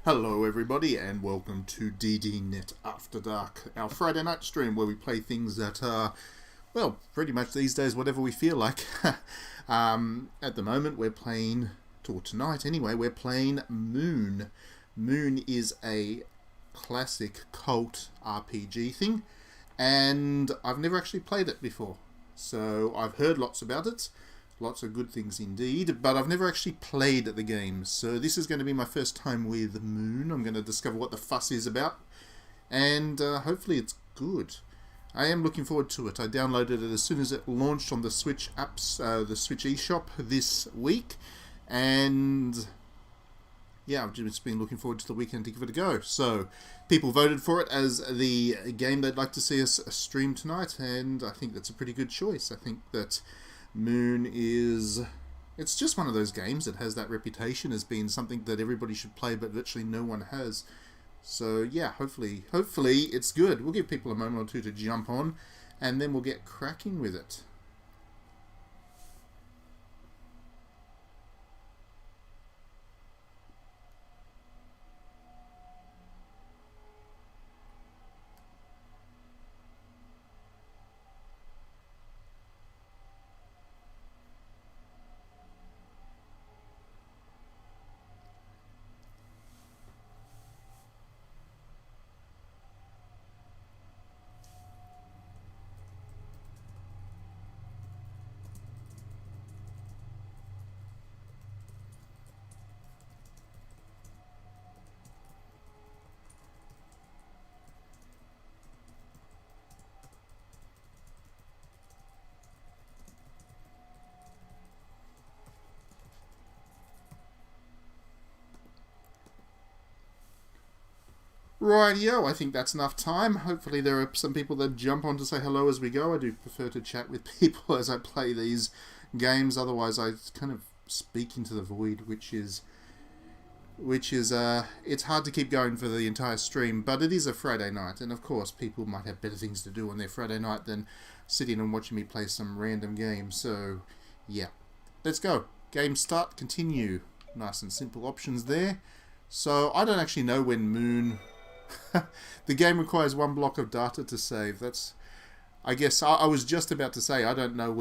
Hello everybody and welcome to DDNet After Dark, our Friday night stream where we play things that are, well, pretty much these days whatever we feel like. At the moment we're playing, or tonight anyway, we're playing Moon. Moon is a classic cult RPG thing and I've never actually played it before. So I've heard lots about it. Lots of good things indeed, but I've never actually played the game, so this is going to be my first time with Moon. I'm going to discover what the fuss is about, and hopefully it's good. I am looking forward to it. I downloaded it as soon as it launched on the Switch apps, the Switch eShop this week, and yeah, I've just been looking forward to the weekend to give it a go. So, people voted for it as the game they'd like to see us stream tonight, and I think that's a pretty good choice. I think that Moon is... it's just one of those games that has that reputation as being something that everybody should play but virtually no one has. So yeah, hopefully it's good. We'll give people a moment or two to jump on and then we'll get cracking with it. Rightio, I think that's enough time. Hopefully there are some people that jump on to say hello as we go. I do prefer to chat with people as I play these games, otherwise I kind of speak into the void, which is it's hard to keep going for the entire stream, but it is a Friday night, and of course people might have better things to do on their Friday night than sitting and watching me play some random game. So yeah, let's go. Game start, continue. Nice and simple options there. So I don't actually know when Moon... the game requires 1 block of data to save. That's... I guess I was just about to say I don't know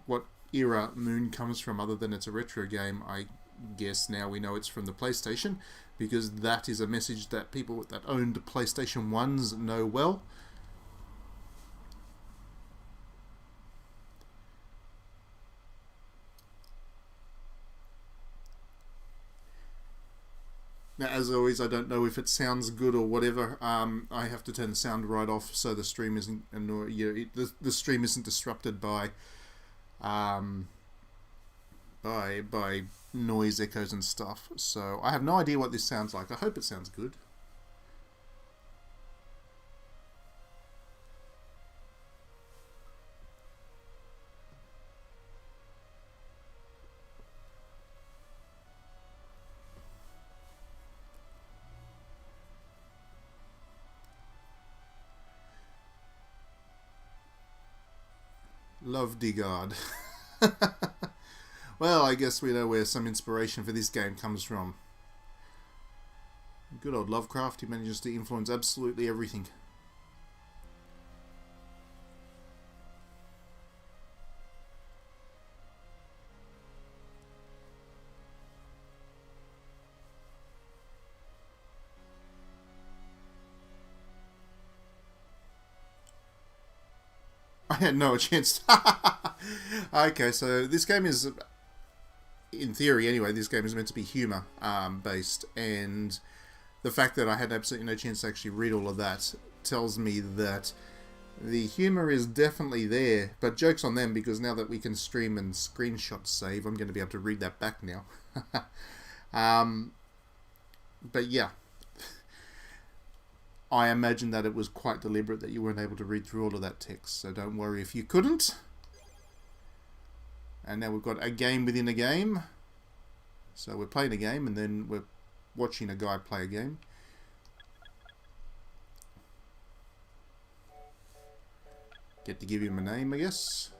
what era Moon comes from other than it's a retro game. I guess now we know it's from the PlayStation, because that is a message that people that owned PlayStation 1s know well. Now, as always, I don't know if it sounds good or whatever. I have to turn the sound right off so the stream isn't the stream isn't disrupted by noise, echoes, and stuff. So I have no idea what this sounds like. I hope it sounds good. Love de God. Well, I guess we know where some inspiration for this game comes from. Good old Lovecraft, he manages to influence absolutely everything. I had no chance. Okay, so this game is, in theory anyway, this game is meant to be humour based, and the fact that I had absolutely no chance to actually read all of that tells me that the humour is definitely there, but joke's on them, because now that we can stream and screenshot save, I'm going to be able to read that back now. But yeah, I imagine that it was quite deliberate that you weren't able to read through all of that text, so don't worry if you couldn't. And now we've got a game within a game. So we're playing a game and then we're watching a guy play a game. Get to give him a name, I guess.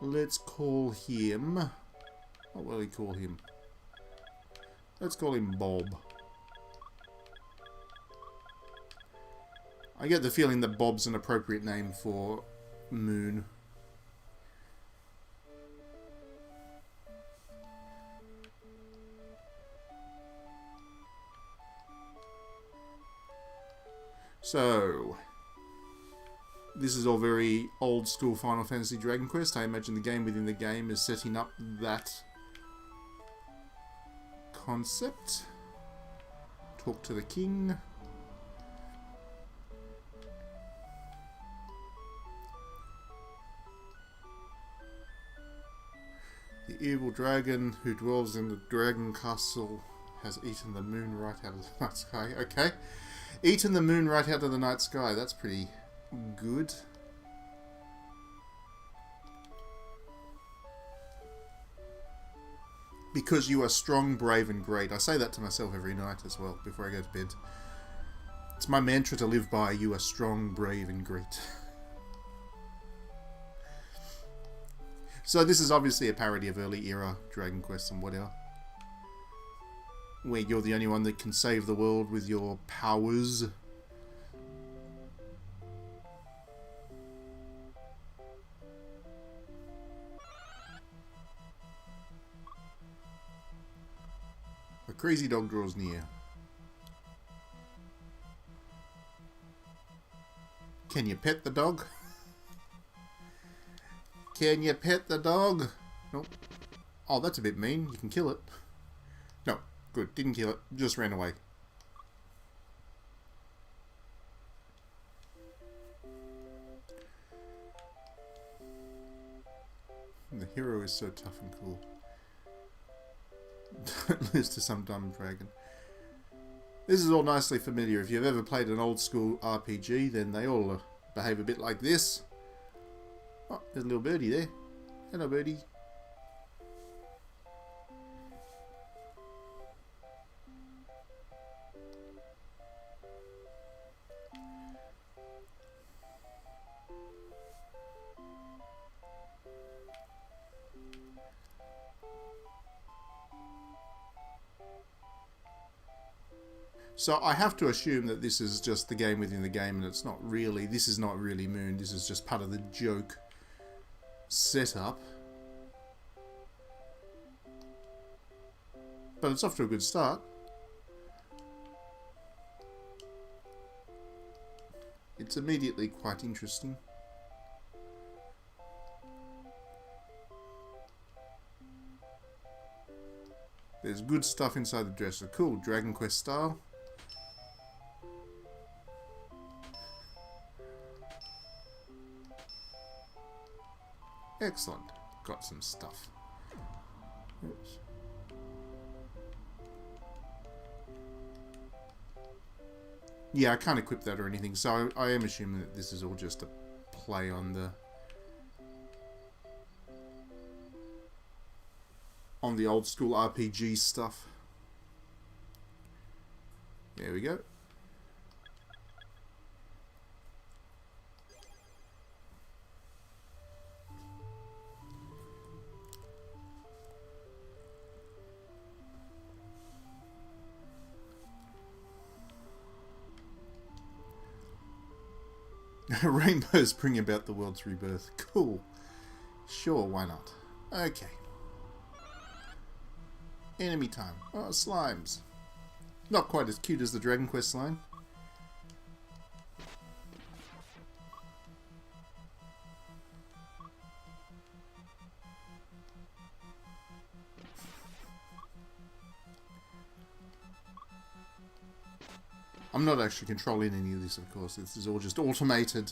Let's call him... what will we call him? Let's call him Bob. I get the feeling that Bob's an appropriate name for Moon. So, this is all very old school Final Fantasy Dragon Quest. I imagine the game within the game is setting up that concept. Talk to the king. The evil dragon who dwells in the dragon castle has eaten the moon right out of the night sky. Okay. Eaten the moon right out of the night sky. That's pretty good. Because you are strong, brave, and great. I say that to myself every night as well, before I go to bed. It's my mantra to live by. You are strong, brave, and great. So this is obviously a parody of early era Dragon Quest and whatever. Where you're the only one that can save the world with your powers. A crazy dog draws near. Can you pet the dog? Can you pet the dog? Nope. Oh, that's a bit mean. You can kill it. No. Good. Didn't kill it. Just ran away. The hero is so tough and cool. Don't lose to some dumb dragon. This is all nicely familiar. If you've ever played an old school RPG, then they all behave a bit like this. Oh, there's a little birdie there. Hello, birdie. So I have to assume that this is just the game within the game, and it's not really, this is not really Moon, this is just part of the joke setup. But it's off to a good start. It's immediately quite interesting. There's good stuff inside the dresser. Cool, Dragon Quest style. Excellent. Got some stuff. Oops. Yeah, I can't equip that or anything, so I am assuming that this is all just a play on the old school RPG stuff. There we go. Rainbows bring about the world's rebirth. Cool. Sure, why not? Okay. Enemy time. Oh, slimes. Not quite as cute as the Dragon Quest slime. I'm not actually controlling any of this, of course. This is all just automated.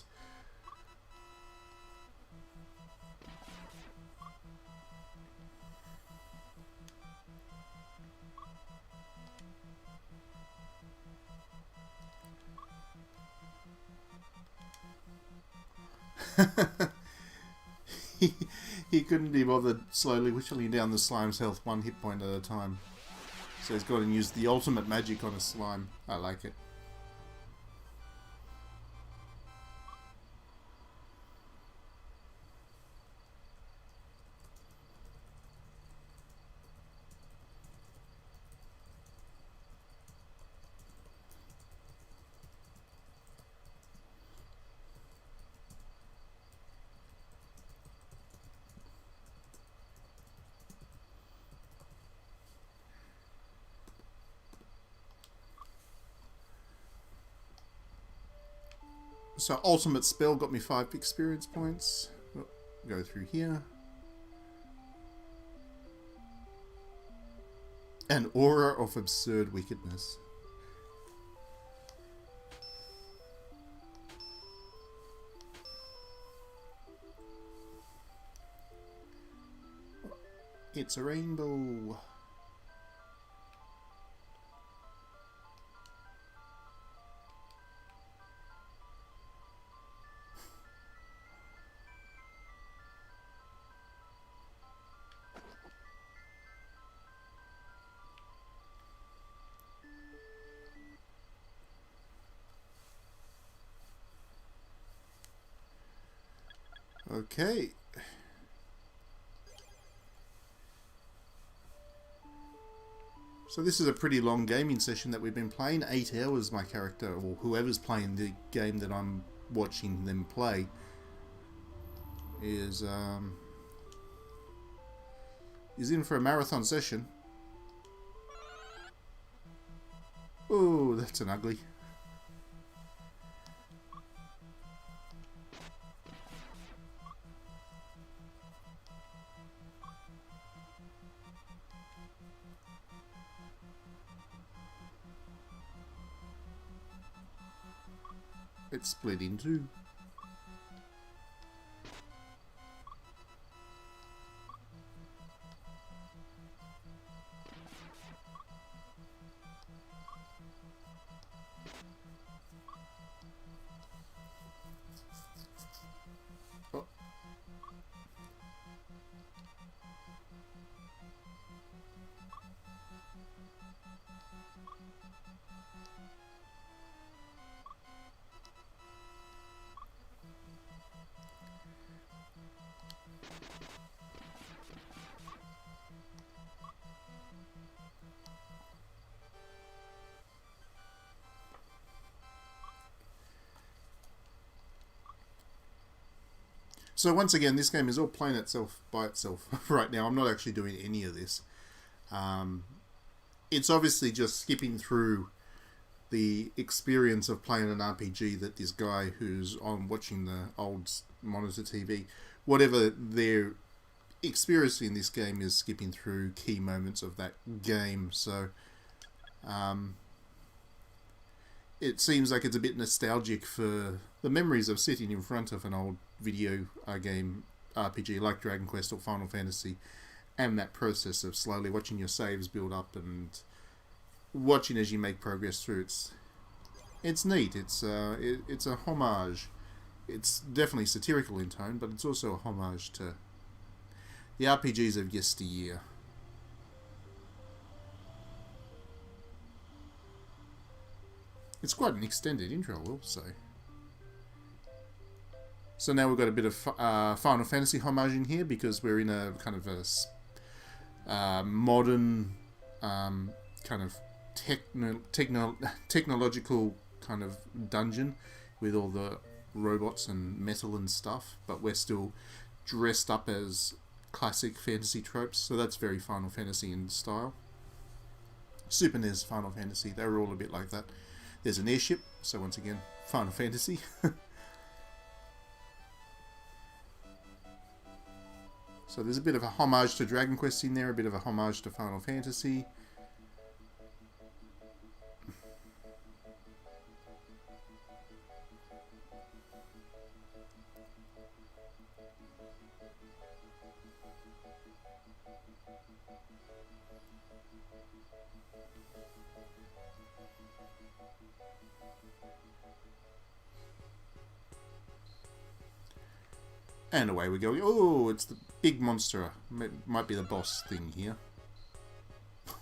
he couldn't be bothered slowly whittling down the slime's health one hit point at a time. So he's got to use the ultimate magic on a slime. I like it. So ultimate spell got me 5 experience points. Go through here. An aura of absurd wickedness. It's a rainbow. Okay. So this is a pretty long gaming session that we've been playing. 8 hours my character, or whoever's playing the game that I'm watching them play, is in for a marathon session. Oh, that's an ugly. It's split in two. Oh. So once again, this game is all playing itself by itself right now. I'm not actually doing any of this. It's obviously just skipping through the experience of playing an RPG that this guy who's on watching the old monitor TV, whatever they're experiencing in this game is skipping through key moments of that game. So it seems like it's a bit nostalgic for the memories of sitting in front of an old video game RPG like Dragon Quest or Final Fantasy, and that process of slowly watching your saves build up and watching as you make progress through. It's neat. It's a homage. It's definitely satirical in tone, but it's also a homage to the RPGs of yesteryear. It's quite an extended intro, I will say. So now we've got a bit of Final Fantasy homage in here because we're in a kind of a modern kind of technological kind of dungeon with all the robots and metal and stuff, but we're still dressed up as classic fantasy tropes, so that's very Final Fantasy in style. Super NES Final Fantasy, they were all a bit like that. There's an airship, so once again, Final Fantasy. So there's a bit of a homage to Dragon Quest in there, a bit of a homage to Final Fantasy. And away we go. Oh, it's the big monster. Might be the boss thing here.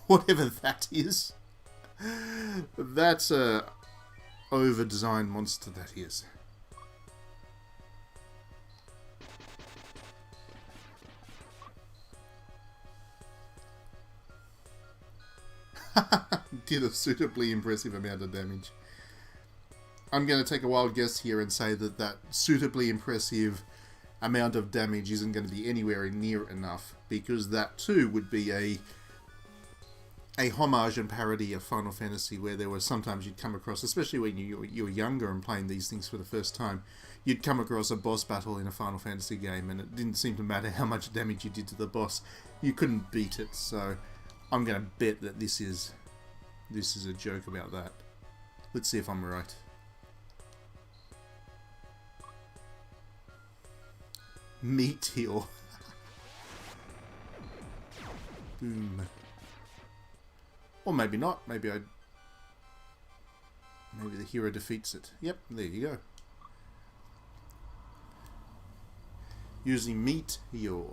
Whatever that is. That's a over-designed monster, that is. Did a suitably impressive amount of damage. I'm going to take a wild guess here and say that that suitably impressive amount of damage isn't going to be anywhere near enough, because that too would be a a homage and parody of Final Fantasy, where there was sometimes you'd come across, especially when you were younger and playing these things for the first time, you'd come across a boss battle in a Final Fantasy game, and it didn't seem to matter how much damage you did to the boss, you couldn't beat it. So I'm going to bet that this is a joke about that. Let's see if I'm right. Meteor. Boom. Or maybe not. Maybe the hero defeats it. Yep, there you go. Using Meteor.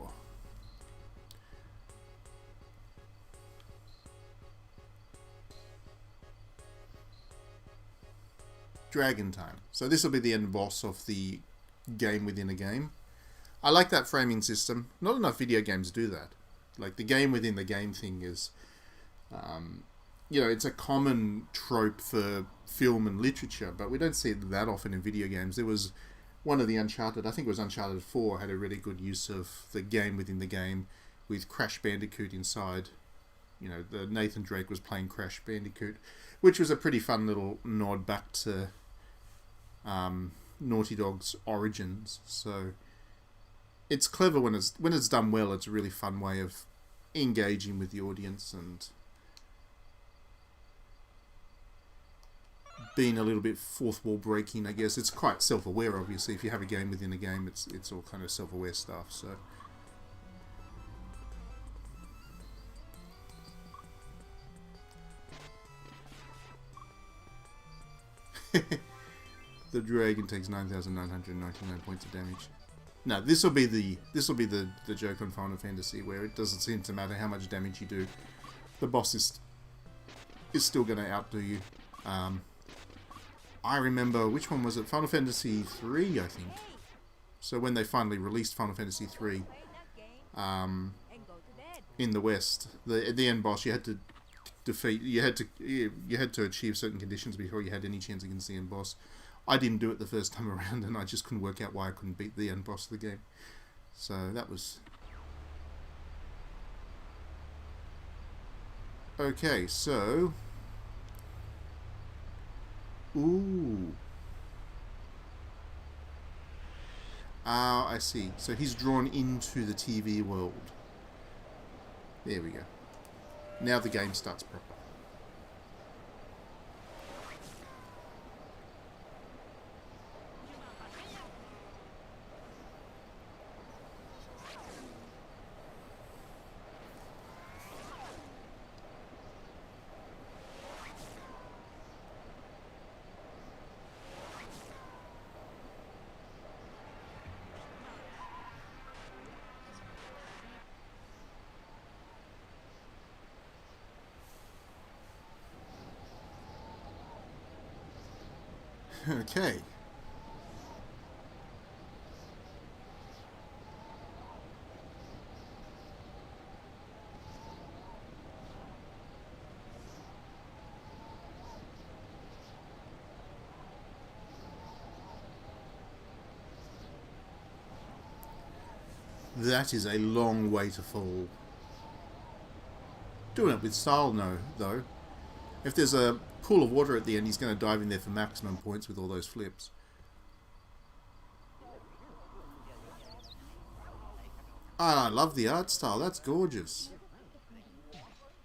Dragon time. So this will be the end boss of the game within a game. I like that framing system. Not enough video games do that. Like the game within the game thing is, you know, it's a common trope for film and literature, but we don't see it that often in video games. There was one of the Uncharted, I think it was Uncharted 4, had a really good use of the game within the game with Crash Bandicoot inside. You know, the Nathan Drake was playing Crash Bandicoot, which was a pretty fun little nod back to Naughty Dog's origins. So it's clever when it's done well. It's a really fun way of engaging with the audience and being a little bit fourth wall breaking, I guess. It's quite self-aware, obviously. If you have a game within a game, it's all kind of self-aware stuff. So the dragon takes 9,999 points of damage. No, this will be the joke on Final Fantasy, where it doesn't seem to matter how much damage you do. The boss is still going to outdo you. I remember, which one was it? Final Fantasy 3, I think. So when they finally released Final Fantasy 3 in the West, the end boss, you had to defeat, you had to achieve certain conditions before you had any chance against the end boss. I didn't do it the first time around, and I just couldn't work out why I couldn't beat the end boss of the game. So that was... Okay, so... Ooh. Ah, I see. So he's drawn into the TV world. There we go. Now the game starts proper. Okay. That is a long way to fall. Doing it with style, no, though. If there's a pool of water at the end, he's going to dive in there for maximum points with all those flips. Ah, I love the art style. That's gorgeous.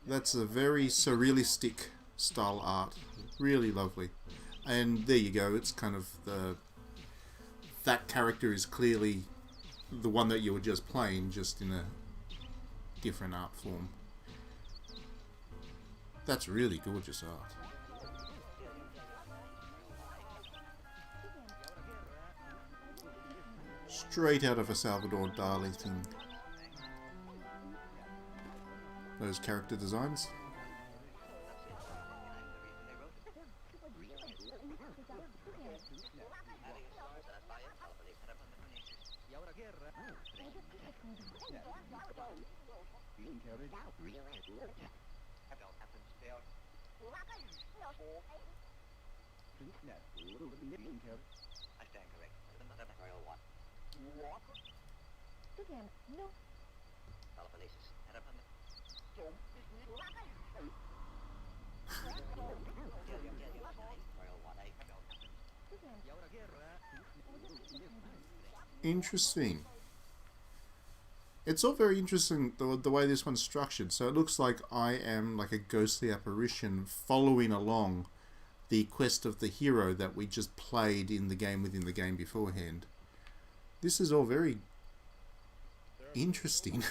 That's a very surrealistic style art. Really lovely. And there you go. It's kind of that character is clearly the one that you were just playing, just in a different art form. That's really gorgeous art. Straight out of a Salvador Dali thing. Those character designs. Interesting. It's all very interesting, the way this one's structured. So it looks like I am like a ghostly apparition following along the quest of the hero that we just played in the game within the game beforehand. This is all very interesting.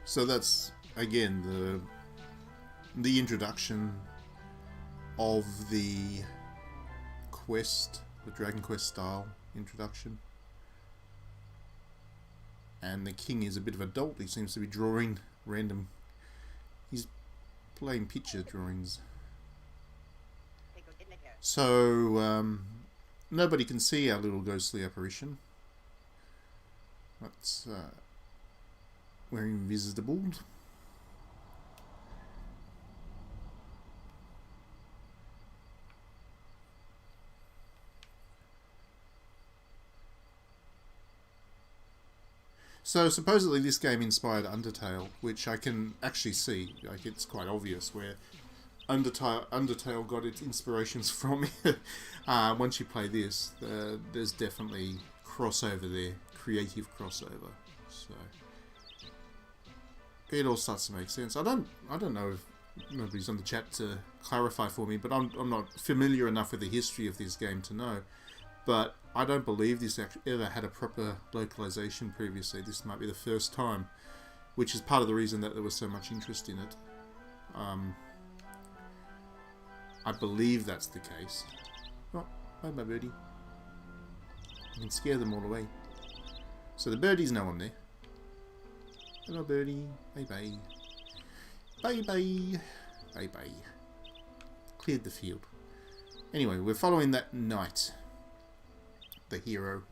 So that's again the introduction of the quest, the Dragon Quest style introduction. And the king is a bit of a dolt. He seems to be drawing random. He's playing picture drawings. So nobody can see our little ghostly apparition. That's we're invisible. So supposedly this game inspired Undertale, which I can actually see. Like, it's quite obvious where Undertale got its inspirations from. Once you play this, there's definitely crossover there, creative crossover. So it all starts to make sense. I don't know if nobody's on the chat to clarify for me, but I'm not familiar enough with the history of this game to know. But I don't believe this ever had a proper localization previously. This might be the first time, which is part of the reason that there was so much interest in it. I believe that's the case. Oh, bye bye birdie. You can scare them all away. So the birdie's no one there. Hello birdie. Bye bye. Bye bye. Bye bye. Cleared the field. Anyway, we're following that knight. The hero.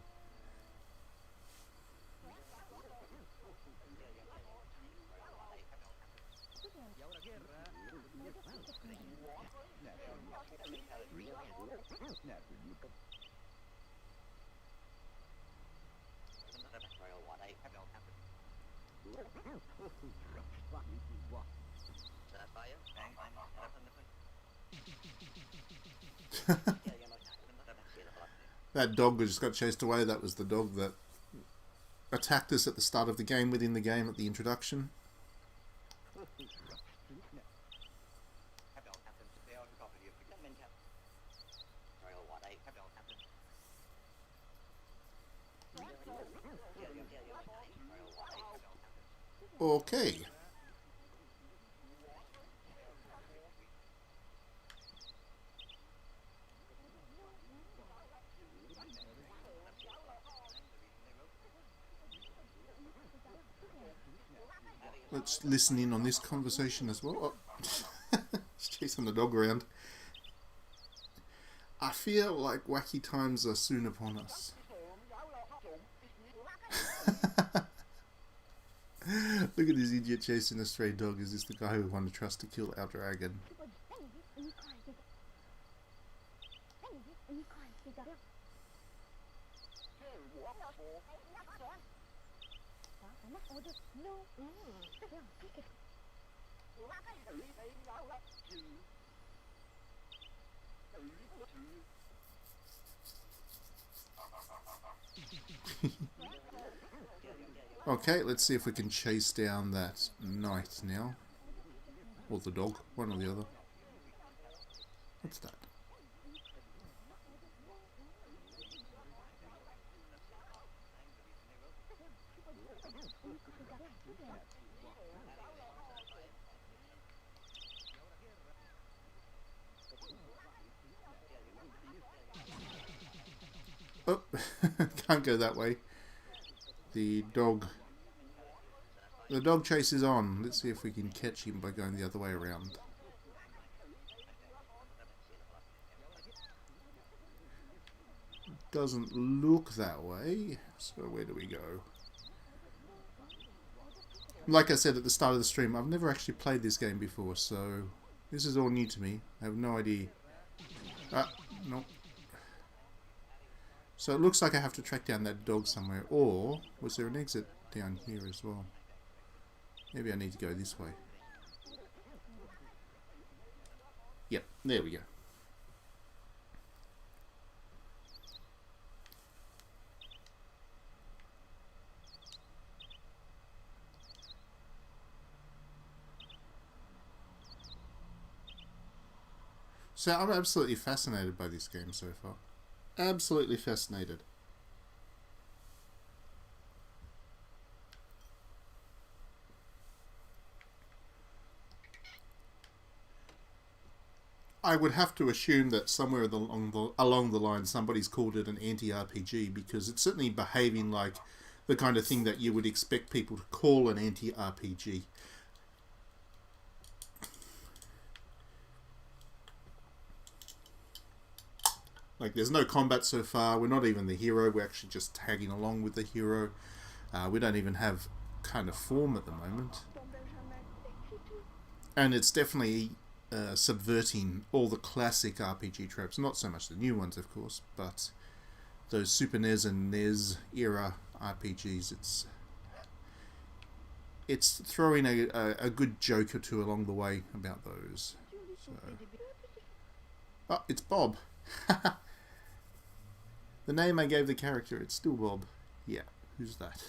That dog just got chased away. That was the dog that attacked us at the start of the game, within the game, at the introduction. Okay. Let's listen in on this conversation as well. Oh. It's chasing the dog around. I feel like wacky times are soon upon us. Look at this idiot chasing a stray dog. Is this the guy who won the trust to kill our dragon? Okay, let's see if we can chase down that knight now. Or the dog, one or the other. What's that? Oh, can't go that way. The dog chase is on. Let's see if we can catch him by going the other way around. Doesn't look that way. So where do we go? Like I said at the start of the stream, I've never actually played this game before, so this is all new to me. I have no idea. Ah, no. So it looks like I have to track down that dog somewhere. Or was there an exit down here as well? Maybe I need to go this way. Yep, there we go. So I'm absolutely fascinated by this game so far. Absolutely fascinated. I would have to assume that somewhere along the line somebody's called it an anti-RPG, because it's certainly behaving like the kind of thing that you would expect people to call an anti-RPG. Like, there's no combat so far. We're not even the hero. We're actually just tagging along with the hero. We don't even have kind of form at the moment. And it's definitely subverting all the classic RPG tropes. Not so much the new ones, of course, but those Super NES and NES era RPGs. It's throwing a good joke or two along the way about those. So. Oh, it's Bob. The name I gave the character, it's still Bob. Yeah, who's that?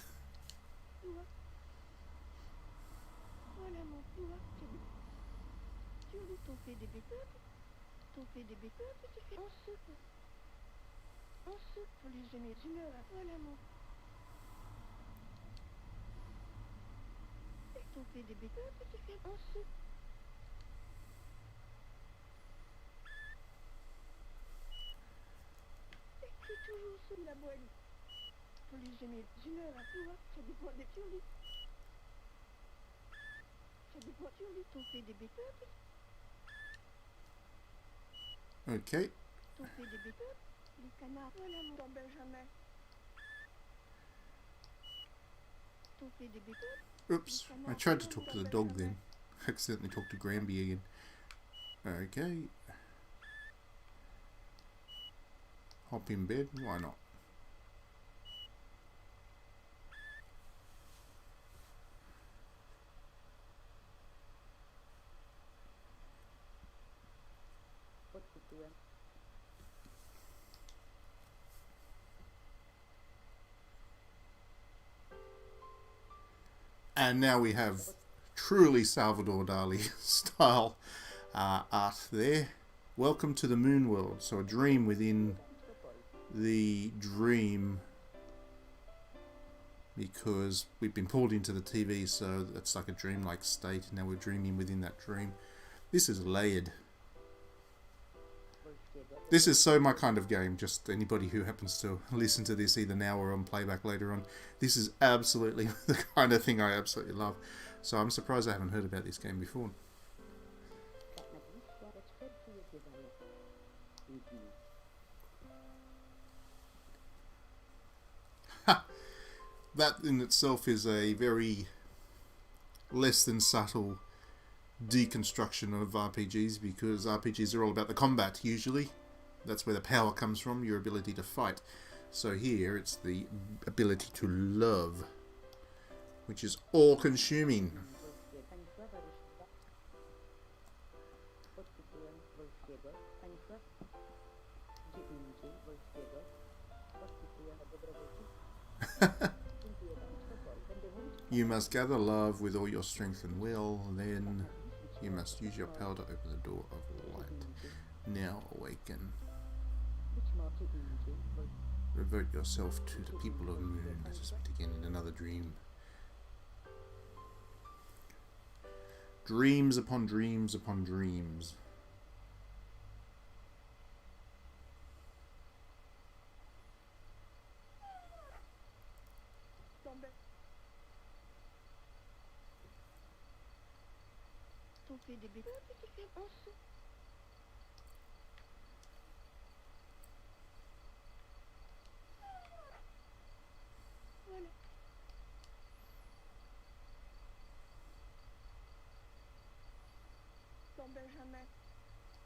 Okay. Oops, I tried to talk to the dog then. Accidentally talked to Granby again. Okay. Hop in bed, why not? And now we have truly Salvador Dali style art there. Welcome to the moon world. So a dream within the dream, because we've been pulled into the TV, so it's like a dreamlike state. Now we're dreaming within that dream. This is layered. This is so my kind of game. Just anybody who happens to listen to this either now or on playback later on, this is absolutely the kind of thing I absolutely love. So I'm surprised I haven't heard about this game before. That in itself is a very less than subtle deconstruction of RPGs, because RPGs are all about the combat usually. That's where the power comes from, your ability to fight. So here it's the ability to love, which is all-consuming. You must gather love with all your strength and will, then you must use your power to open the door of light. Now awaken. Revert yourself to the people of the moon. Let us meet again in another dream. Dreams upon dreams upon dreams. fait des bébés qui fait un saut. Voilà. Ton Benjamin,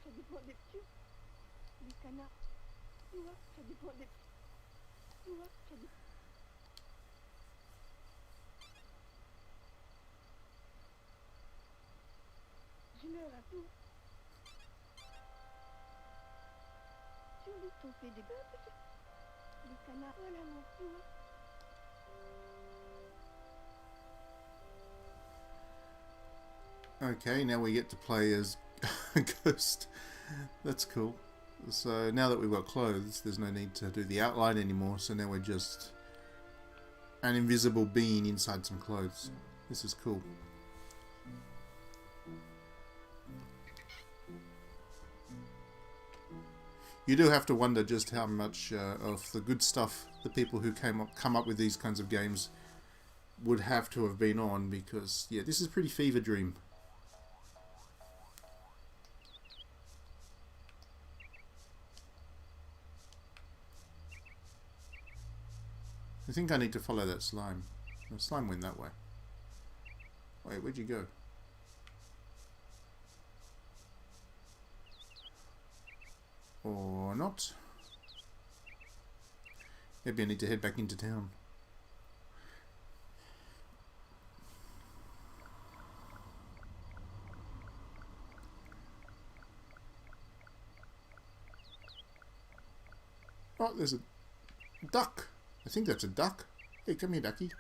ça dépend des petits. Les canards, tu vois, ça dépend des petits. Tu vois, ça dépend. Je leur à tout. Sur les ton fait des bébés. Les canards, voilà mon, tu vois. Okay, now we get to play as a ghost. That's cool. So now that we've got clothes, there's no need to do the outline anymore. So now we're just an invisible being inside some clothes. This is cool. You do have to wonder just how much of the good stuff the people who come up with these kinds of games would have to have been on, because yeah, this is pretty fever dream. I think I need to follow that slime. The slime went that way. Wait, where'd you go? Or not? Maybe I need to head back into town. Oh, there's a duck. I think that's a duck. Hey, come here, ducky.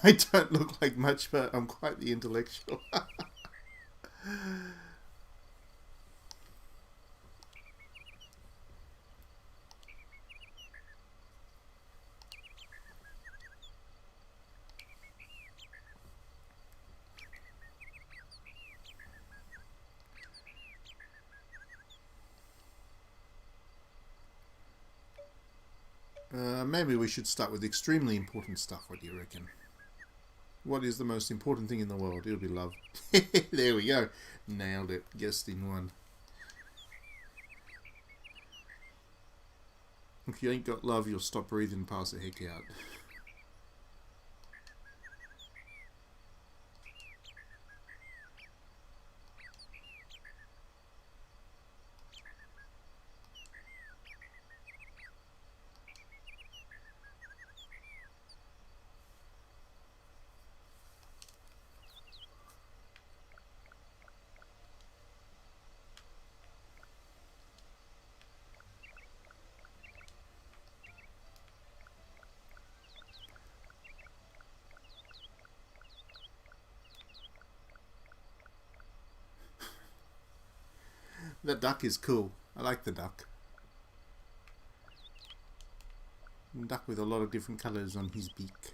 I don't look like much, but I'm quite the intellectual. Maybe we should start with extremely important stuff. What do you reckon? What is the most important thing in the world? It'll be love. There we go. Nailed it. Guessed in one. If you ain't got love, you'll stop breathing and pass the heck out. That duck is cool. I like the duck. Duck with a lot of different colours on his beak.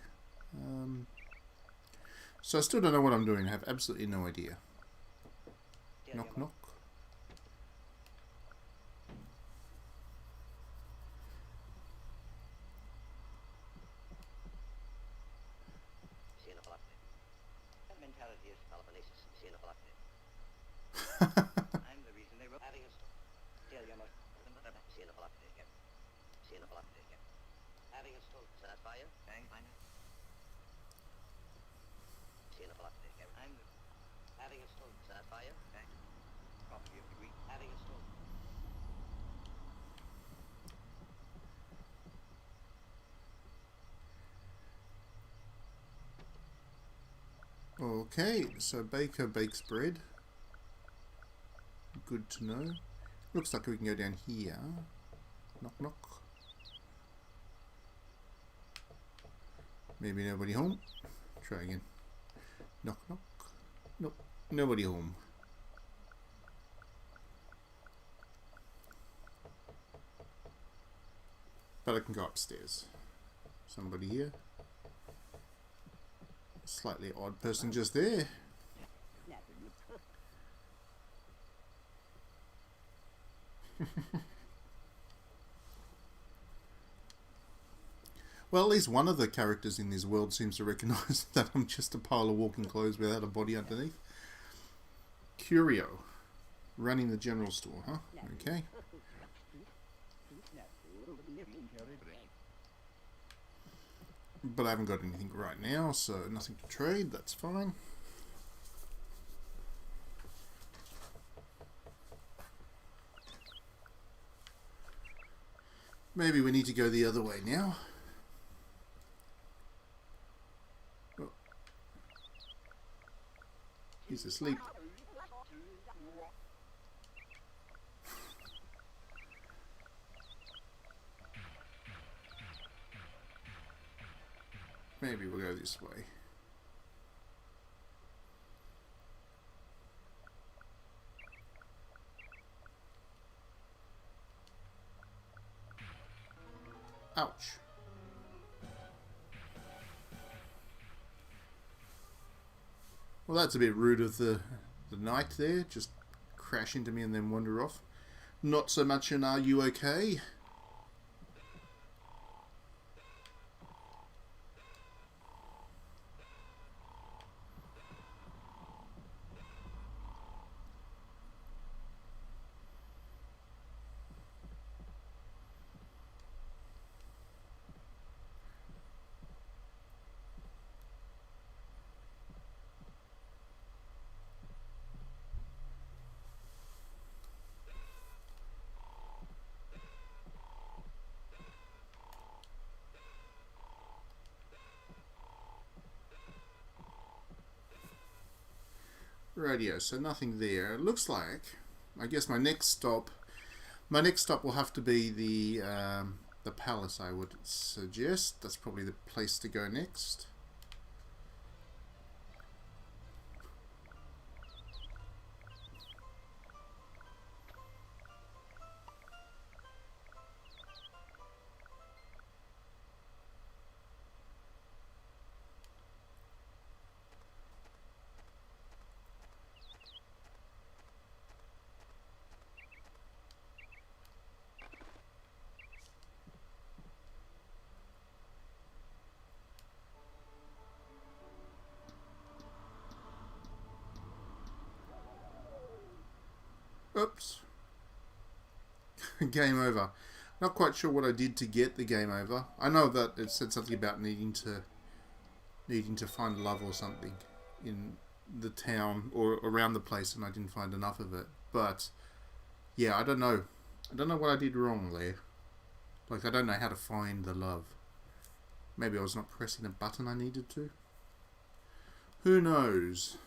So I still don't know what I'm doing. I have absolutely no idea. Knock knock. I'm the reason they were having us. Having us told that fire. Bang, fine. I'm having us told that fire. Bang. Property of degree. Having us told. Okay, so baker bakes bread. Good to know. Looks like we can go down here. Knock knock. Maybe nobody home. Try again. Knock knock. Nope, nobody home. But I can go upstairs. Somebody here. Slightly odd person just there. Well, at least one of the characters in this world seems to recognise that I'm just a pile of walking clothes without a body underneath. Curio. Running the general store, huh? Okay. But I haven't got anything right now, so nothing to trade, that's fine. Maybe we need to go the other way now. Oh. He's asleep. Maybe we'll go this way. Ouch. Well, that's a bit rude of the knight there. Just crash into me and then wander off. Not so much an "are you okay?" Radio, so nothing there. It looks like, I guess my next stop will have to be the palace, I would suggest. That's probably the place to go next. Oops. Game over. Not quite sure what I did to get the game over. I know that it said something about needing to find love or something in the town or around the place, and I didn't find enough of it. But yeah, I don't know. I don't know what I did wrong there. Like, I don't know how to find the love. Maybe I was not pressing the button I needed to. Who knows?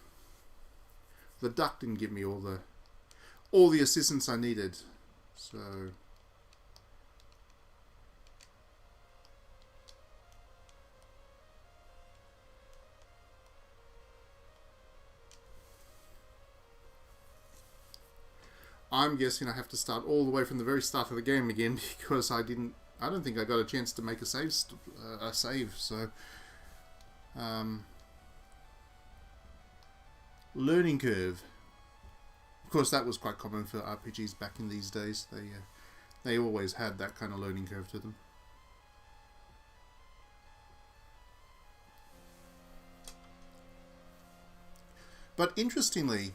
The duck didn't give me all the assistance I needed. So I'm guessing I have to start all the way from the very start of the game again, because I don't think I got a chance to make a save. So learning curve. Of course, that was quite common for RPGs back in these days. They always had that kind of learning curve to them. But interestingly,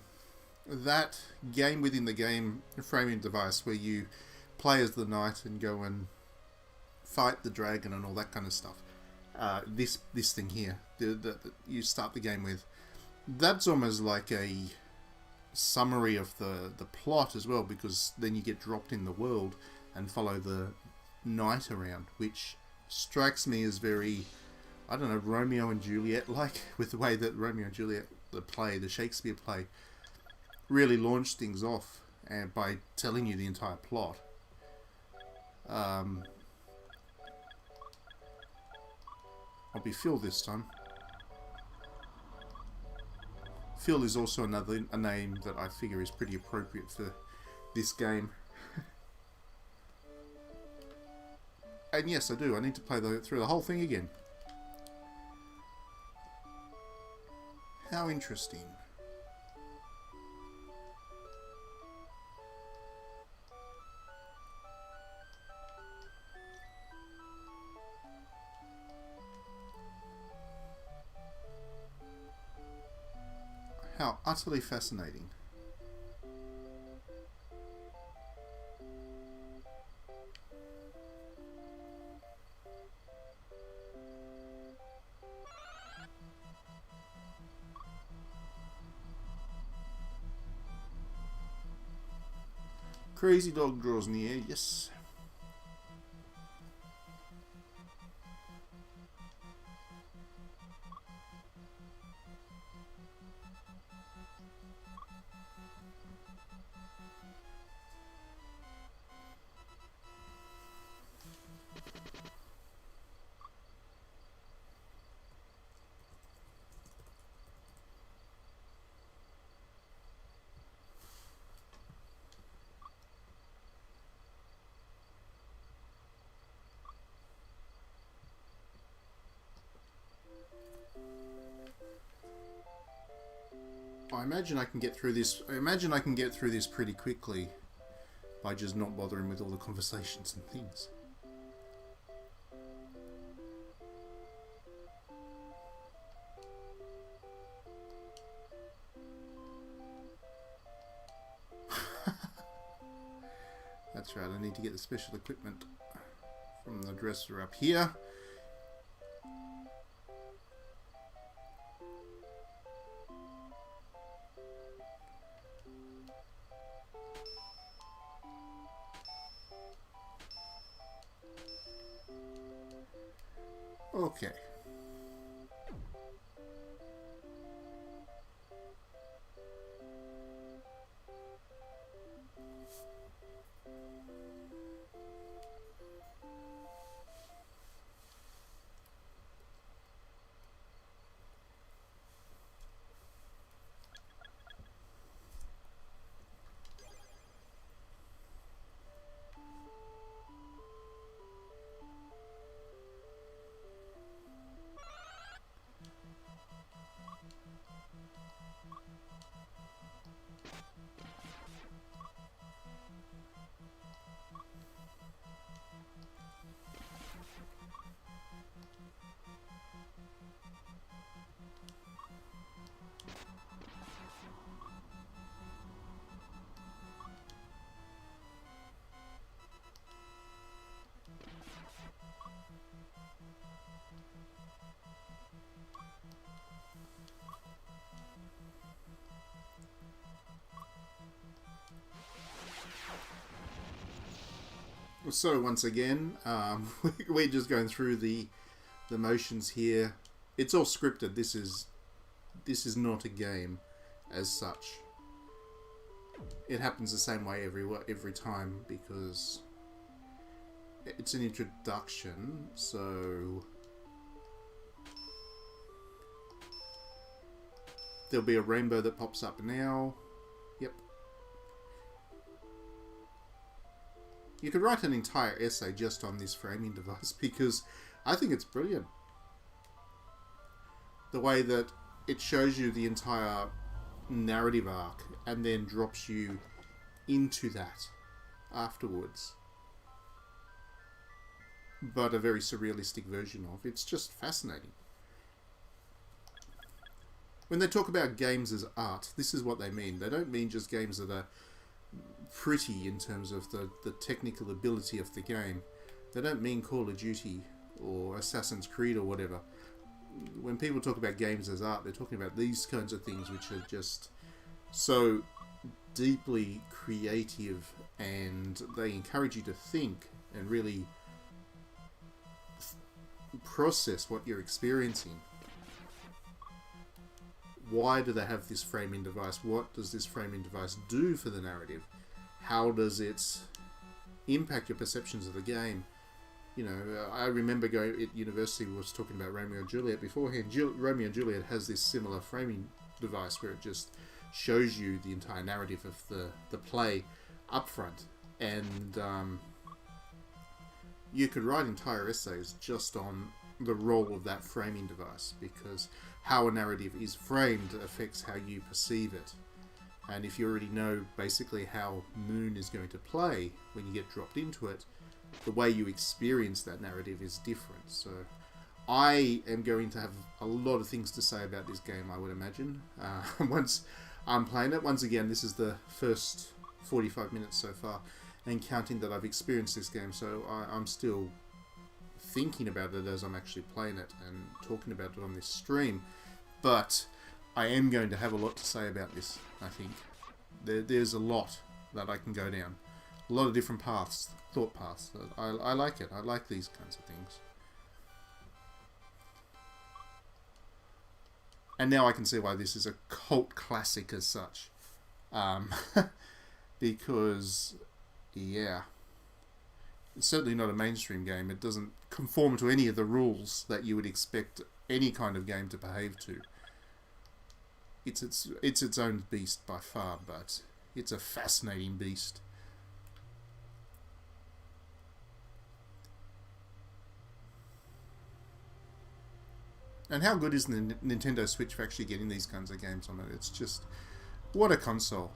that game within the game framing device where you play as the knight and go and fight the dragon and all that kind of stuff, this thing here that you start the game with, that's almost like a summary of the plot as well, because then you get dropped in the world and follow the knight around, which strikes me as very, I don't know, Romeo and Juliet like, with the way that Romeo and Juliet, the Shakespeare play, really launched things off and by telling you the entire plot. I'll be Phil this time. Phil is also a name that I figure is pretty appropriate for this game. And yes, I do. I need to play through the whole thing again. How interesting. How utterly fascinating. Crazy dog draws near, yes. I imagine I can get through this. I imagine I can get through this pretty quickly by just not bothering with all the conversations and things. That's right, I need to get the special equipment from the dresser up here. Okay. So once again, we're just going through the motions here. It's all scripted. This is not a game as such. It happens the same way every time because it's an introduction. So there'll be a rainbow that pops up now. Yep. You could write an entire essay just on this framing device because I think it's brilliant. The way that it shows you the entire narrative arc and then drops you into that afterwards. But a very surrealistic version of. It's just fascinating. When they talk about games as art, this is what they mean. They don't mean just games that are pretty in terms of the technical ability of the game. They don't mean Call of Duty or Assassin's Creed or whatever. When people talk about games as art, they're talking about these kinds of things which are just so deeply creative, and they encourage you to think and really process what you're experiencing. Why do they have this framing device? What does this framing device do for the narrative? How does it impact your perceptions of the game? You know, I remember going at university, we was talking about Romeo and Juliet beforehand. Romeo and Juliet has this similar framing device where it just shows you the entire narrative of the play up front. And you could write entire essays just on the role of that framing device, because how a narrative is framed affects how you perceive it. And if you already know basically how Moon is going to play when you get dropped into it, the way you experience that narrative is different. So I am going to have a lot of things to say about this game, I would imagine. Once I'm playing it. Once again, this is the first 45 minutes so far, and counting that I've experienced this game, so I'm still thinking about it as I'm actually playing it and talking about it on this stream. But I am going to have a lot to say about this, I think. There's a lot that I can go down. A lot of different paths, thought paths. I like it. I like these kinds of things. And now I can see why this is a cult classic as such. Because, yeah, it's certainly not a mainstream game. It doesn't conform to any of the rules that you would expect any kind of game to behave to. It's its own beast by far, but it's a fascinating beast. And how good is the Nintendo Switch for actually getting these kinds of games on it? It's just, what a console.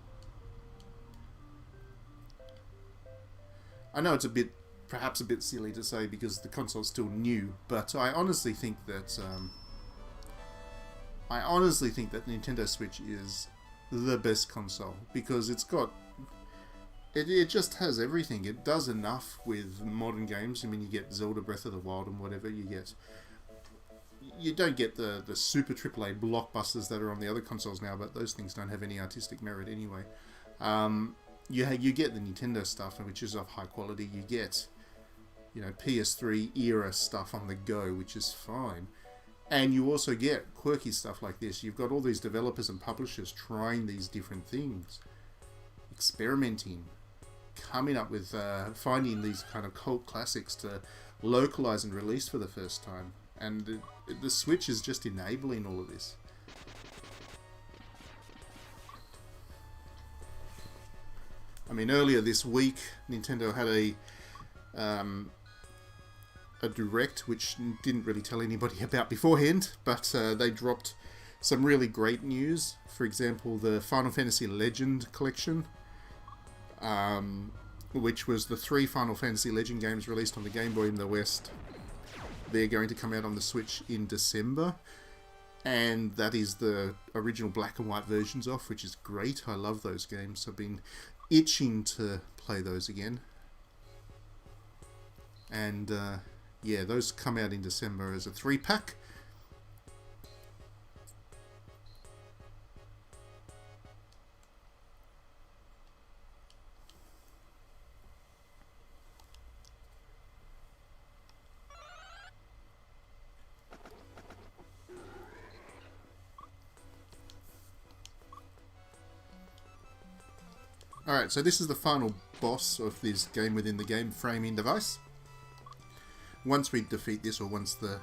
I know it's perhaps a bit silly to say because the console's still new, but I honestly think that Nintendo Switch is the best console because it just has everything. It does enough with modern games. I mean, you get Zelda Breath of the Wild and whatever you get. You don't get the super AAA blockbusters that are on the other consoles now, but those things don't have any artistic merit anyway. You get the Nintendo stuff, which is of high quality. You get, PS3 era stuff on the go, which is fine. And you also get quirky stuff like this. You've got all these developers and publishers trying these different things, experimenting, coming up with finding these kind of cult classics to localize and release for the first time. And the Switch is just enabling all of this. I mean, earlier this week, Nintendo had a direct, which didn't really tell anybody about beforehand, but they dropped some really great news. For example, the Final Fantasy Legend collection, which was the 3 Final Fantasy Legend games released on the Game Boy in the West. They're going to come out on the Switch in December, and that is the original black and white versions of, which is great. I love those games. I've been itching to play those again. And yeah, those come out in December as a 3-pack. Alright, so this is the final boss of this game within the game framing device. Once we defeat this, or once the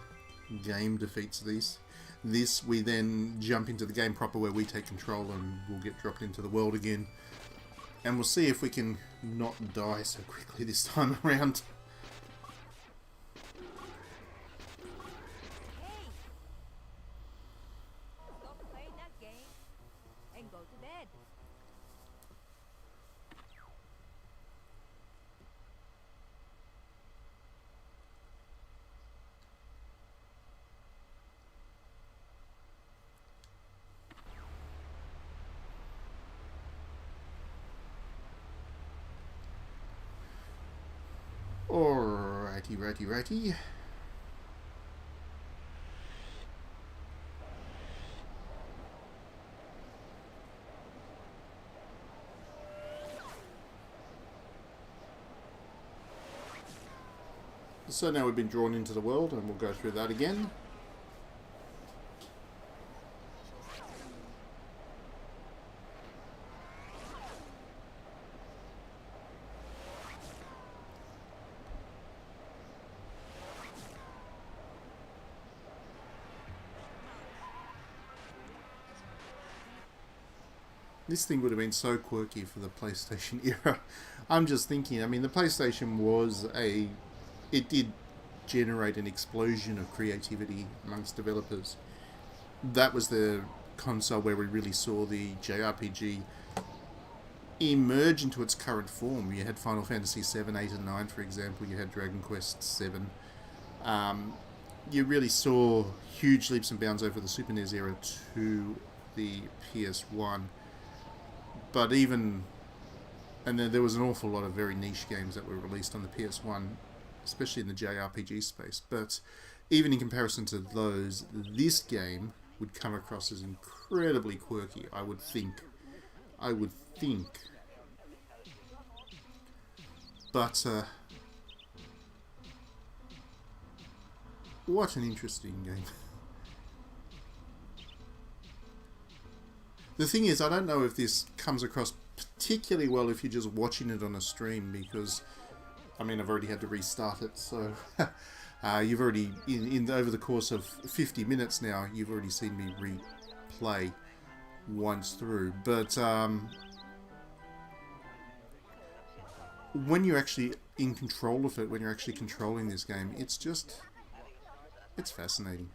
game defeats this, we then jump into the game proper where we take control and we'll get dropped into the world again. And we'll see if we can not die so quickly this time around. Stop playing that game and go to bed. Righty. So now we've been drawn into the world, and we'll go through that again. This thing would have been so quirky for the PlayStation era. I'm just thinking, I mean, the PlayStation it did generate an explosion of creativity amongst developers. That was the console where we really saw the JRPG emerge into its current form. You had Final Fantasy 7, 8 and 9, for example. You had Dragon Quest 7. you really saw huge leaps and bounds over the Super NES era to the PS1. But even... And then there was an awful lot of very niche games that were released on the PS1, especially in the JRPG space. But even in comparison to those, this game would come across as incredibly quirky, I would think. But, what an interesting game. The thing is, I don't know if this comes across particularly well if you're just watching it on a stream, because, I mean, I've already had to restart it, so you've already, over the course of 50 minutes now, you've already seen me replay once through. But when you're actually in control of it, when you're actually controlling this game, it's just, it's fascinating.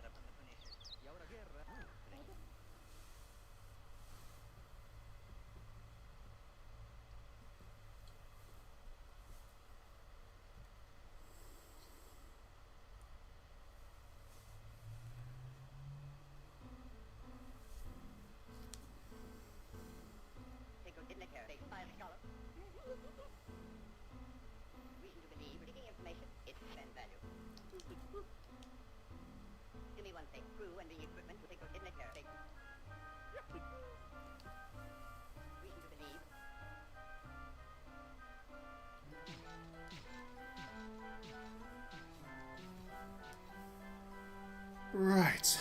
Right.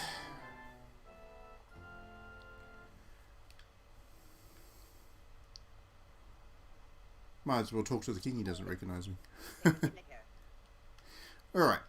Might as well talk to the king, he doesn't recognise me. Alright.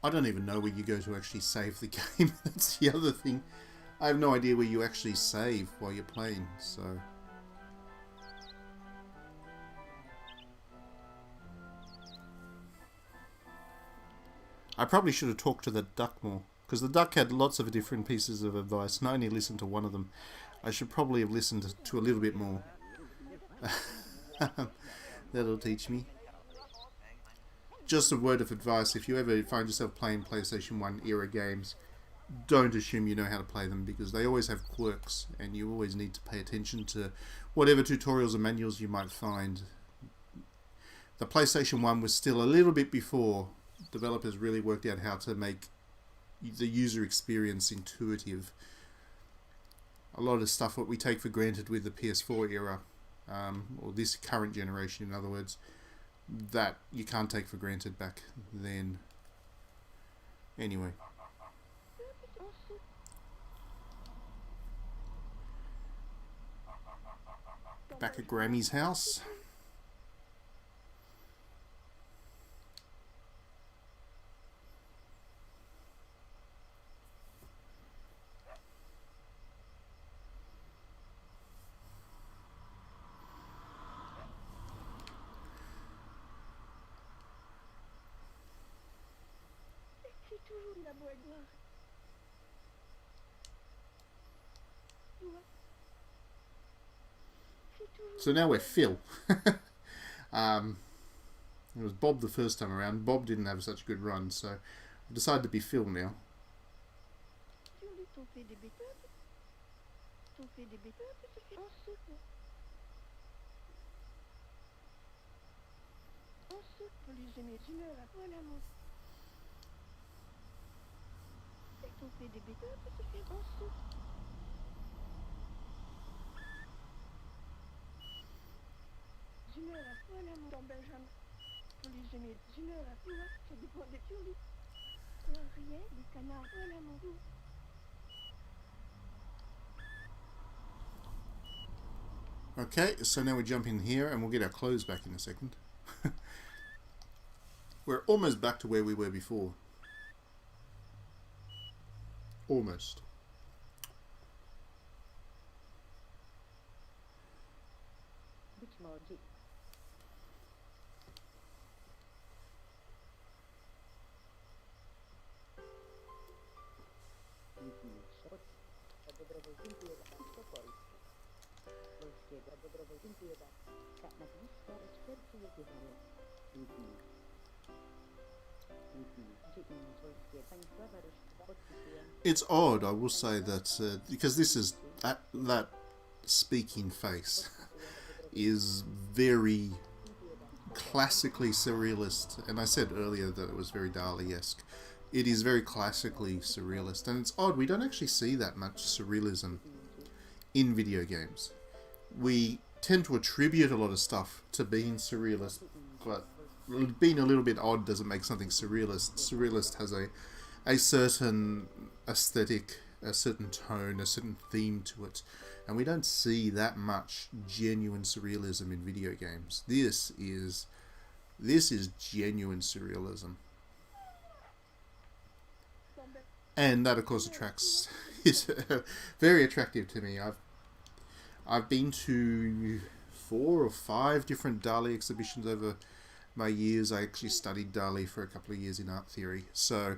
I don't even know where you go to actually save the game. That's the other thing. I have no idea where you actually save while you're playing, so... I probably should have talked to the duck more, because the duck had lots of different pieces of advice, and I only listened to one of them. I should probably have listened to a little bit more. That'll teach me. Just a word of advice, if you ever find yourself playing PlayStation 1 era games, don't assume you know how to play them, because they always have quirks, and you always need to pay attention to whatever tutorials or manuals you might find. The PlayStation 1 was still a little bit before developers really worked out how to make the user experience intuitive. A lot of stuff what we take for granted with the PS4 era, or this current generation in other words, that you can't take for granted back then. Anyway. Back at Grammy's house. So now we're Phil. It was Bob the first time around. Bob didn't have such a good run, so I've decided to be Phil now. Okay, so now we jump in here and we'll get our clothes back in a second. We're almost back to where we were before. Almost. Bitmoji. It's odd, I will say that, because this is that speaking face is very classically surrealist, and I said earlier that it was very Dali-esque. It is very classically surrealist, and it's odd, we don't actually see that much surrealism in video games. We tend to attribute a lot of stuff to being surrealist, but being a little bit odd doesn't make something surrealist. Surrealist has a certain aesthetic, a certain tone, a certain theme to it, and we don't see that much genuine surrealism in video games. This is genuine surrealism, and that of course attracts is very attractive to me. I've been to 4 or 5 different Dali exhibitions over my years. I actually studied Dali for a couple of years in art theory, so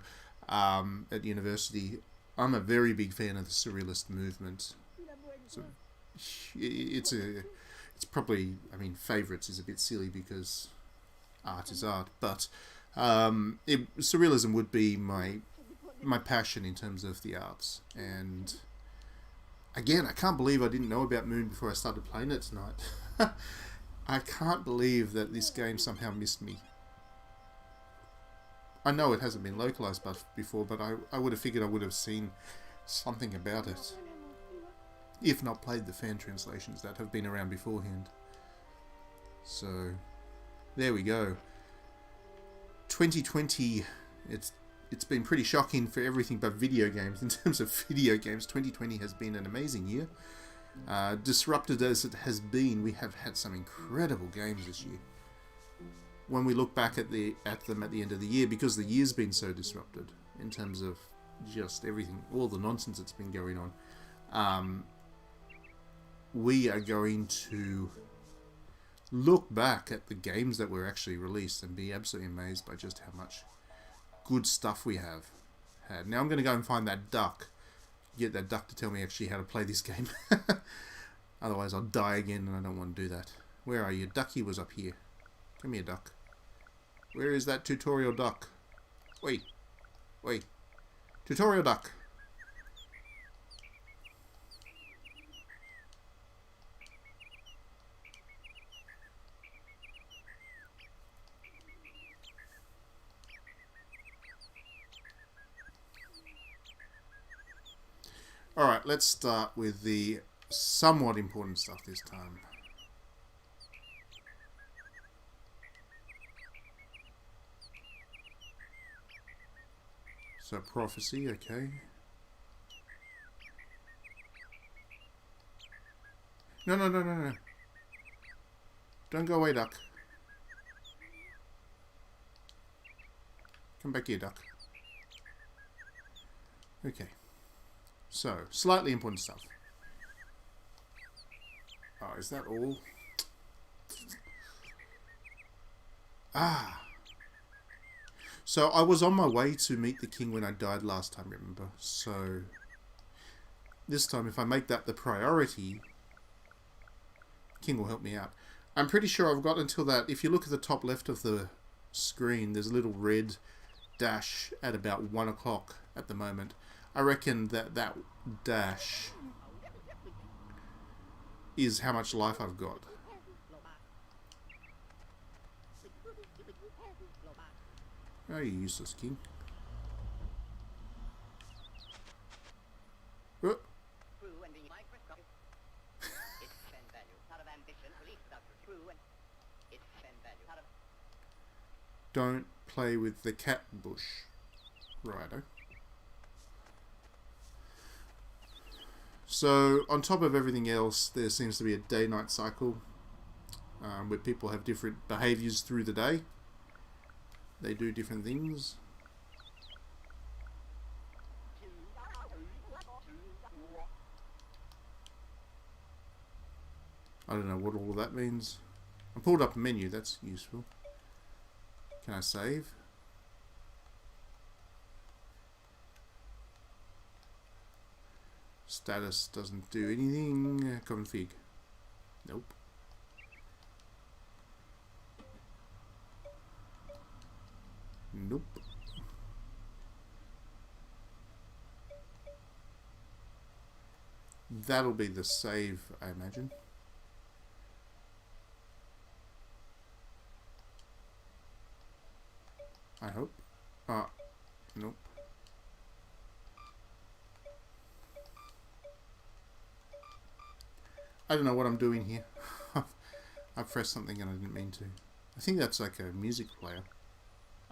at university I'm a very big fan of the surrealist movement. So it's probably, I mean, favourites is a bit silly because art is art, but surrealism would be my passion in terms of the arts. And again, I can't believe I didn't know about Moon before I started playing it tonight. I can't believe that this game somehow missed me. I know it hasn't been localized before, but I would have figured I would have seen something about it, if not played the fan translations that have been around beforehand. So there we go. 2020, it's been pretty shocking for everything but video games. In terms of video games, 2020 has been an amazing year. Disrupted as it has been, we have had some incredible games this year. When we look back at them at the end of the year, because the year's been so disrupted in terms of just everything, all the nonsense that's been going on, we are going to look back at the games that were actually released and be absolutely amazed by just how much good stuff we have had. Now I'm going to go and find that duck, get that duck to tell me actually how to play this game. Otherwise I'll die again, and I don't want to do that. Where are you? Ducky was up here. Come here, duck. Where is that tutorial duck? Wait. Tutorial duck. Alright, let's start with the somewhat important stuff this time. So, prophecy, okay. No. Don't go away, duck. Come back here, duck. Okay. So, slightly important stuff. Oh, is that all? Ah. So, I was on my way to meet the king when I died last time, remember? So, this time, if I make that the priority, king will help me out. I'm pretty sure I've got until that. If you look at the top left of the screen, there's a little red dash at about 1 o'clock at the moment. I reckon that dash is how much life I've got. Oh, you useless king. Oh. Don't play with the cat bush. Righto. So on top of everything else, there seems to be a day-night cycle where people have different behaviours through the day. They do different things. I don't know what all of that means. I pulled up a menu, that's useful. Can I save? Status doesn't do anything. Config. Nope. Nope. That'll be the save, I imagine. I hope. Ah, nope. I don't know what I'm doing here. I pressed something and I didn't mean to. I think that's like a music player.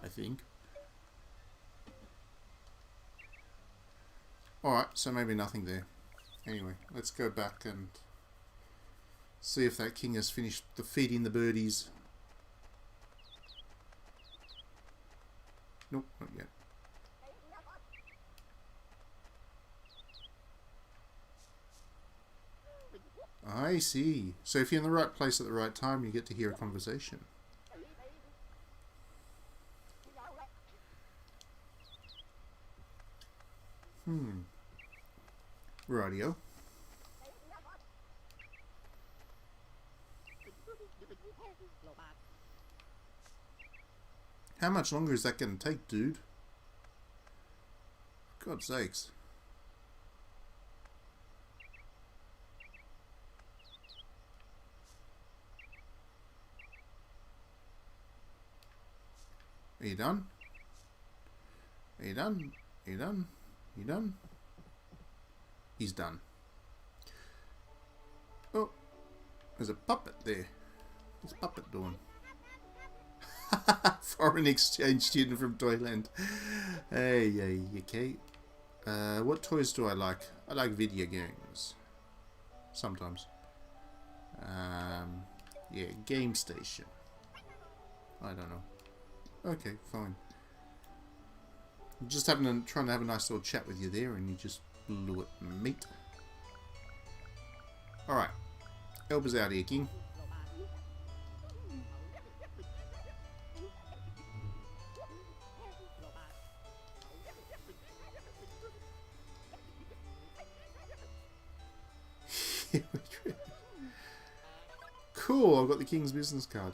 I think. Alright, so maybe nothing there. Anyway, let's go back and see if that king has finished the feeding the birdies. Nope, not yet. I see. So if you're in the right place at the right time, you get to hear a conversation. Radio. How much longer is that going to take, dude? God's sakes. Are you done? Are you done? Are you done? Are you done? He's done. Oh, there's a puppet there. What's a puppet doing? Foreign exchange student from Thailand. Hey, hey, okay. What toys do I like? I like video games. Sometimes. Yeah, game station. I don't know. Okay, fine. Just trying to have a nice little chat with you there, and you just blew it, mate. Alright. Help us out here, King. Cool, I've got the King's business card.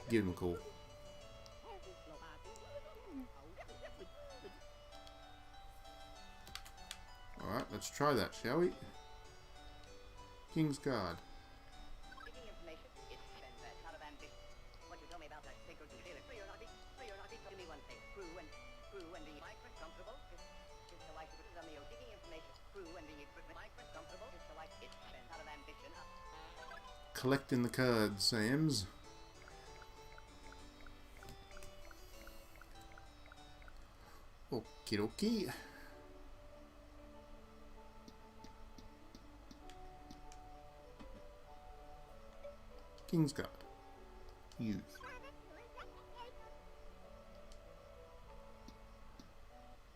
Give him a call. Alright, let's try that, shall we? King's card. Seeking information, it's been that out of ambition. What you told me about that sacred deal, free or not be, tell me one thing. Crew and the micro comfortable is the like to tell me you're seeking information. Crew and the equipment micro comfortable is the like it's been out of ambition. Collecting the cards, Sam's. Okie dokie. King's card. Use.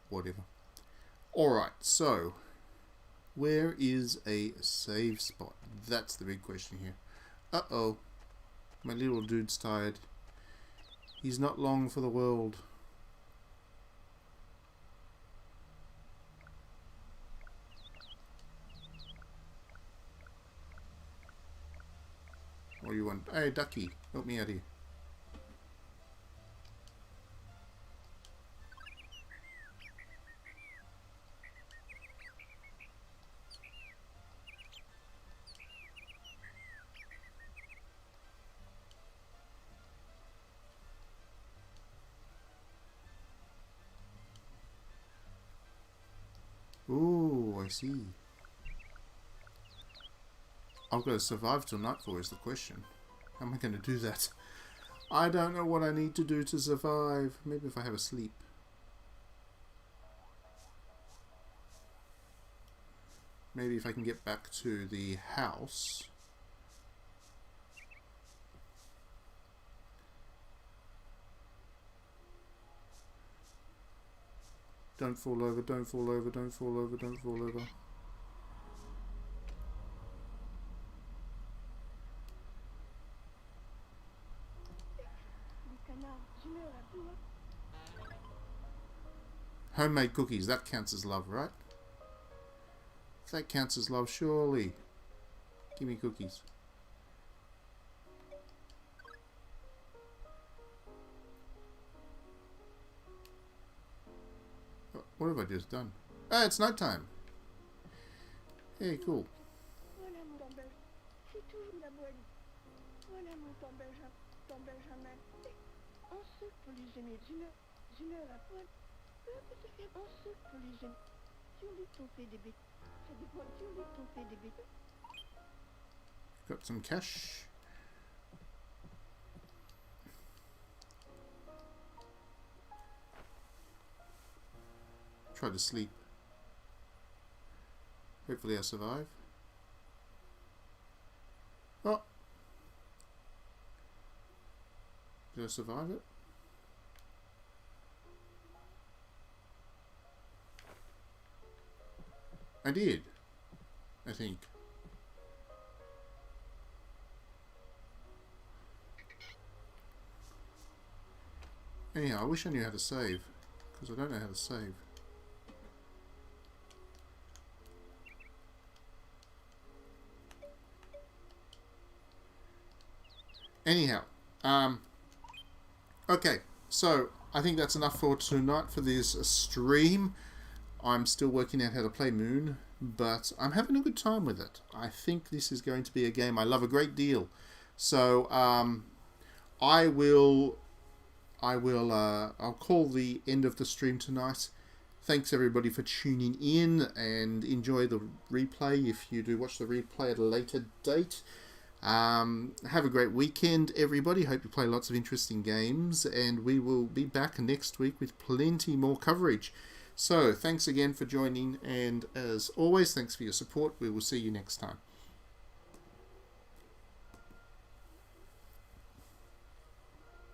Whatever. Alright, so where is a save spot? That's the big question here. Uh-oh. My little dude's tired. He's not long for the world. What do you want? Hey, Ducky, help me out here. Ooh, I see. I've got to survive till nightfall is the question. How am I going to do that? I don't know what I need to do to survive. Maybe if I have a sleep. maybe if I can get back to the house. Don't fall over, don't fall over, don't fall over, don't fall over. Les canards, je meurs à toi. Homemade cookies, that counts as love, right? That counts as love, surely. Give me cookies. What have I just done? Ah, it's night time. Hey, cool. Voilà mon temps belge. C'est toujours la bonne. Voilà mon temps Benjamin. Un seul pour les aimer. Je meurs à poil. Un seul pour les aimer. Sur les ton PDB. Ça dépend sur les ton PDB. Got some cash. Try to sleep. Hopefully I survive. Oh! Did I survive it? I did, I think. Anyhow, I wish I knew how to save, because I don't know how to save. Anyhow, okay, so I think that's enough for tonight for this stream. I'm still working out how to play Moon, but I'm having a good time with it. I think this is going to be a game I love a great deal. So I'll call the end of the stream tonight. Thanks everybody for tuning in, and enjoy the replay if you do watch the replay at a later date. Have a great weekend, everybody. Hope you play lots of interesting games, and we will be back next week with plenty more coverage. So, thanks again for joining, and as always, thanks for your support. We will see you next time.